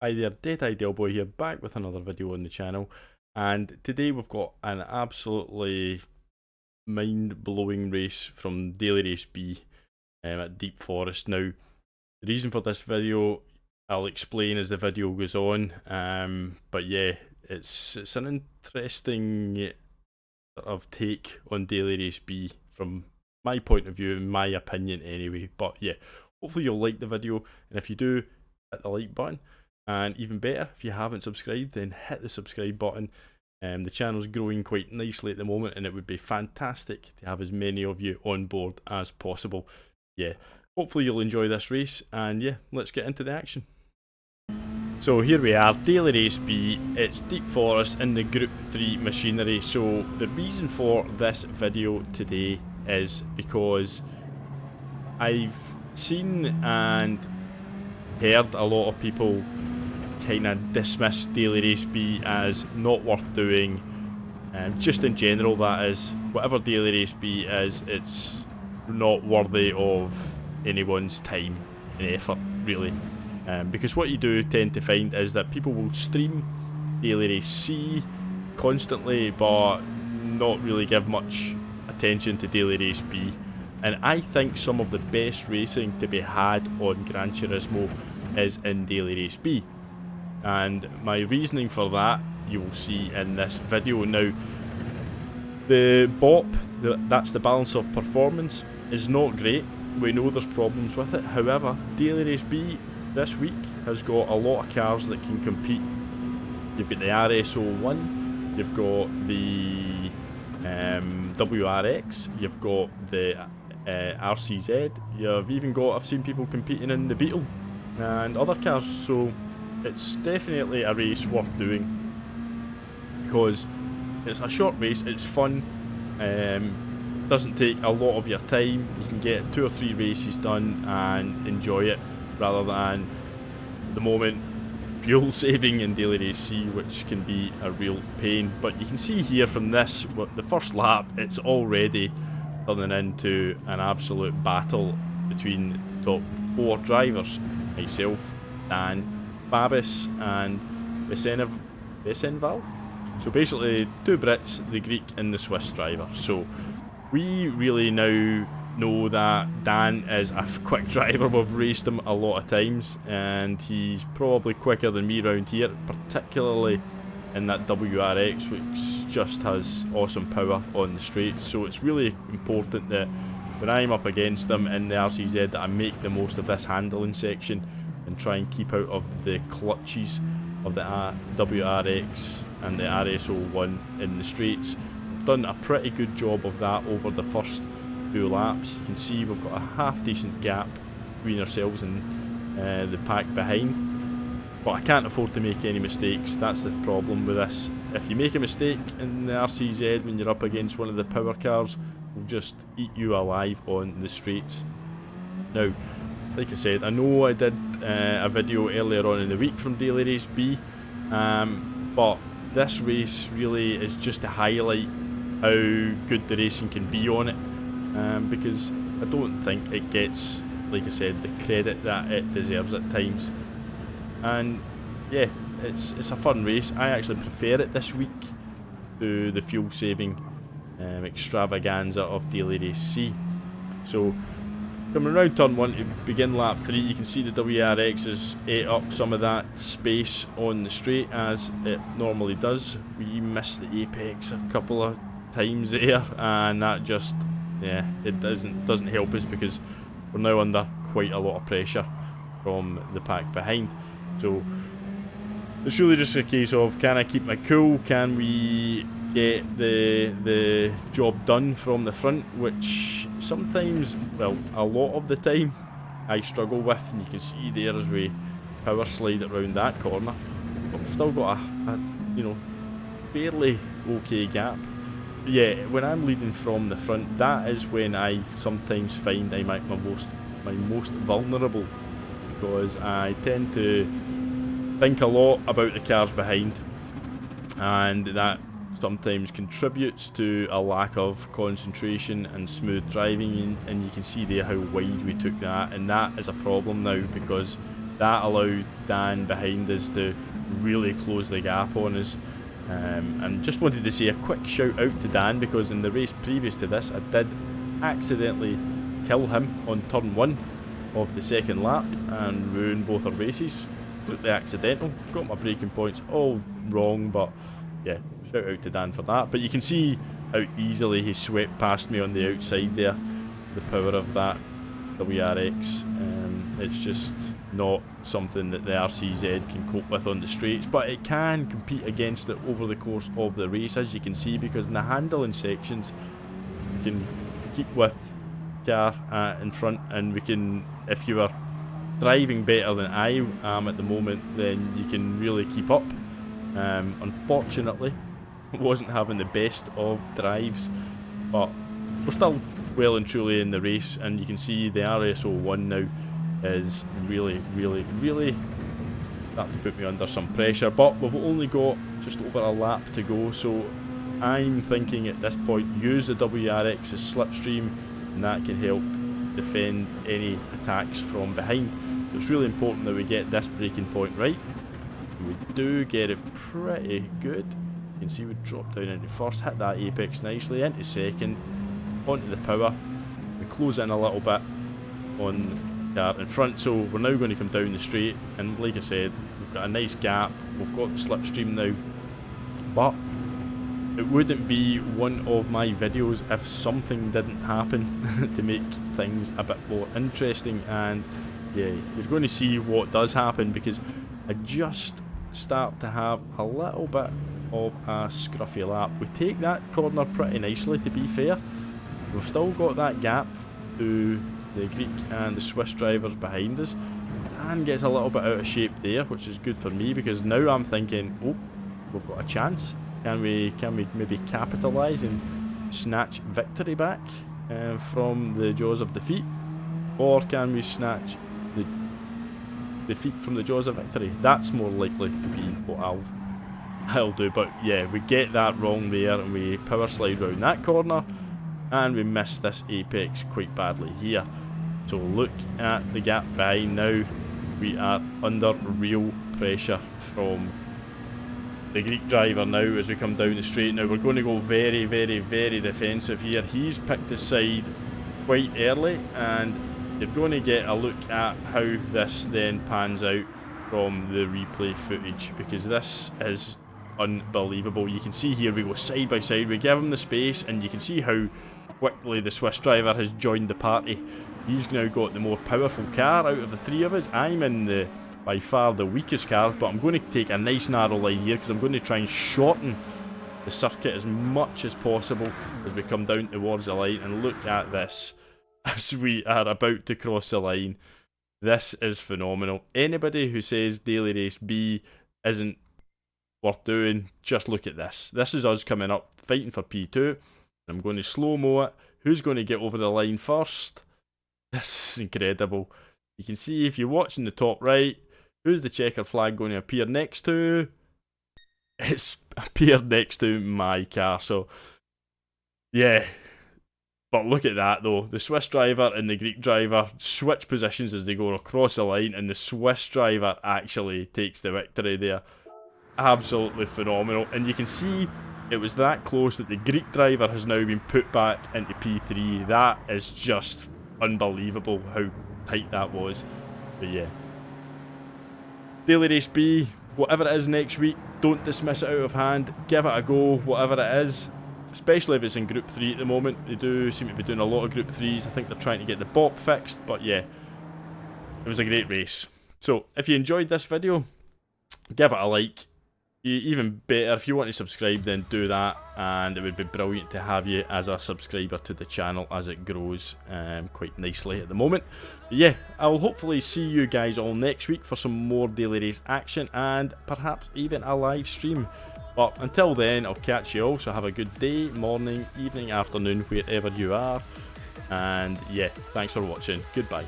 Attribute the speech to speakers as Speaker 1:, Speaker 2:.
Speaker 1: Hi there, Dead Ideal Boy here, back with another video on the channel, and today we've got an absolutely mind-blowing race from Daily Race B at Deep Forest. Now, the reason for this video I'll explain as the video goes on, but yeah, it's an interesting sort of take on Daily Race B from my point of view, in my opinion anyway. But yeah, hopefully you'll like the video, and if you do, hit the like button. And even better, if you haven't subscribed, then hit the subscribe button. The channel's growing quite nicely at the moment, and it would be fantastic to have as many of you on board as possible. Yeah, hopefully you'll enjoy this race, and yeah, let's get into the action. So here we are, Daily Race B. It's Deep Forest in the Group 3 machinery. So the reason for this video today is because I've seen and heard a lot of people kind of dismiss Daily Race B as not worth doing. Just in general, that is, whatever Daily Race B is, it's not worthy of anyone's time and effort, really. Because what you do tend to find is that people will stream Daily Race C constantly, but not really give much attention to Daily Race B. And I think some of the best racing to be had on GranTurismo is in Daily Race B. And my reasoning for that you will see in this video. Now, the BOP, that's the balance of performance, is not great. We know there's problems with it. However, Daily Race B this week has got a lot of cars that can compete. You've got the RS01, you've got the WRX, you've got the RCZ, you've even got, I've seen people competing in the Beetle and other cars. So it's definitely a race worth doing because it's a short race, it's fun, doesn't take a lot of your time. You can get 2 or 3 races done and enjoy it, rather than the moment fuel saving in Daily Race C, which can be a real pain. But you can see here from this, the first lap, it's already turning into an absolute battle between the top 4 drivers, myself, Dan, Babis and Besenval. So basically 2 Brits, the Greek and the Swiss driver. So we really now know that Dan is a quick driver. We've raced him a lot of times and he's probably quicker than me around here, particularly in that WRX, which just has awesome power on the straights. So it's really important that when I'm up against them in the RCZ that I make the most of this handling section and try and keep out of the clutches of the WRX and the RS01 in the straights. We've done a pretty good job of that over the first 2 laps. You can see we've got a half decent gap between ourselves and the pack behind. But I can't afford to make any mistakes. That's the problem with this. If you make a mistake in the RCZ when you're up against one of the power cars, will just eat you alive on the straights. Now, like I said, I know I did a video earlier on in the week from Daily Race B, but this race really is just to highlight how good the racing can be on it, because I don't think it gets, like I said, the credit that it deserves at times. And yeah, it's a fun race. I actually prefer it this week to the fuel saving extravaganza of Daily Race C. So coming around turn 1 to begin lap 3, you can see the WRX has ate up some of that space on the straight, as it normally does. We missed the apex a couple of times there, and that just, yeah, it doesn't help us because we're now under quite a lot of pressure from the pack behind. So it's really just a case of, can I keep my cool? Can we get the job done from the front, which sometimes, well, a lot of the time I struggle with, and you can see there as we power slide around that corner, but we've still got a you know, fairly okay gap. But yeah, when I'm leading from the front, that is when I sometimes find I'm at my most vulnerable, because I tend to think a lot about the cars behind, and that sometimes contributes to a lack of concentration and smooth driving, and you can see there how wide we took that, and that is a problem now because that allowed Dan behind us to really close the gap on us. And just wanted to say a quick shout out to Dan, because in the race previous to this I did accidentally kill him on turn 1 of the second lap and ruin both our races. Completely accidental, got my braking points all wrong, but yeah, shout out to Dan for that. But you can see how easily he swept past me on the outside there, the power of that WRX. It's just not something that the RCZ can cope with on the straights, but it can compete against it over the course of the race, as you can see, because in the handling sections we can keep with car in front, and we can, if you are driving better than I am at the moment, then you can really keep up. Unfortunately, wasn't having the best of drives, but we're still well and truly in the race, and you can see the RSO1 now is really starting to put me under some pressure, but we've only got just over a lap to go, so I'm thinking at this point use the WRX's slipstream, and that can help defend any attacks from behind. So it's really important that we get this braking point right, and we do get it pretty good. You can see we drop down into first, hit that apex nicely, into second, onto the power. We close in a little bit on the car in front, so we're now going to come down the straight, and like I said, we've got a nice gap, we've got the slipstream now, but it wouldn't be one of my videos if something didn't happen to make things a bit more interesting. And yeah, you're going to see what does happen, because I just start to have a little bit of a scruffy lap. We take that corner pretty nicely, to be fair. We've still got that gap to the Greek and the Swiss drivers behind us, and gets a little bit out of shape there, which is good for me, because now I'm thinking, oh, we've got a chance. Can we maybe capitalise and snatch victory back from the jaws of defeat, or can we snatch the defeat from the jaws of victory? That's more likely to be what I'll do. But yeah, we get that wrong there, and we power slide round that corner, and we miss this apex quite badly here. So look at the gap behind now. We are under real pressure from the Greek driver now as we come down the straight. Now we're going to go very defensive here. He's picked his side quite early, and you're going to get a look at how this then pans out from the replay footage, because this is unbelievable. You can see here we go side by side, we give him the space, and you can see how quickly the Swiss driver has joined the party. He's now got the more powerful car out of the three of us. I'm in the by far the weakest car, but I'm going to take a nice narrow line here, because I'm going to try and shorten the circuit as much as possible as we come down towards the line. And look at this as we are about to cross the line. This is phenomenal. Anybody who says Daily Race B isn't worth doing, just look at this. This is us coming up, fighting for P2. I'm going to slow-mo it. Who's going to get over the line first? This is incredible. You can see, if you're watching the top right, who's the checkered flag going to appear next to? It's appeared next to my car, so yeah. But look at that though. The Swiss driver and the Greek driver switch positions as they go across the line, and the Swiss driver actually takes the victory there. Absolutely phenomenal. And you can see it was that close that the Greek driver has now been put back into P3. That is just unbelievable how tight that was. But yeah, Daily Race B, whatever it is next week, don't dismiss it out of hand. Give it a go, whatever it is. Especially if it's in Group 3 at the moment. They do seem to be doing a lot of Group 3s. I think they're trying to get the BOP fixed. But yeah, it was a great race. So if you enjoyed this video, give it a like. Even better, if you want to subscribe, then do that, and it would be brilliant to have you as a subscriber to the channel as it grows quite nicely at the moment. But yeah, I'll hopefully see you guys all next week for some more Daily Race action, and perhaps even a live stream. But until then, I'll catch you all, so have a good day, morning, evening, afternoon, wherever you are. And yeah, thanks for watching. Goodbye.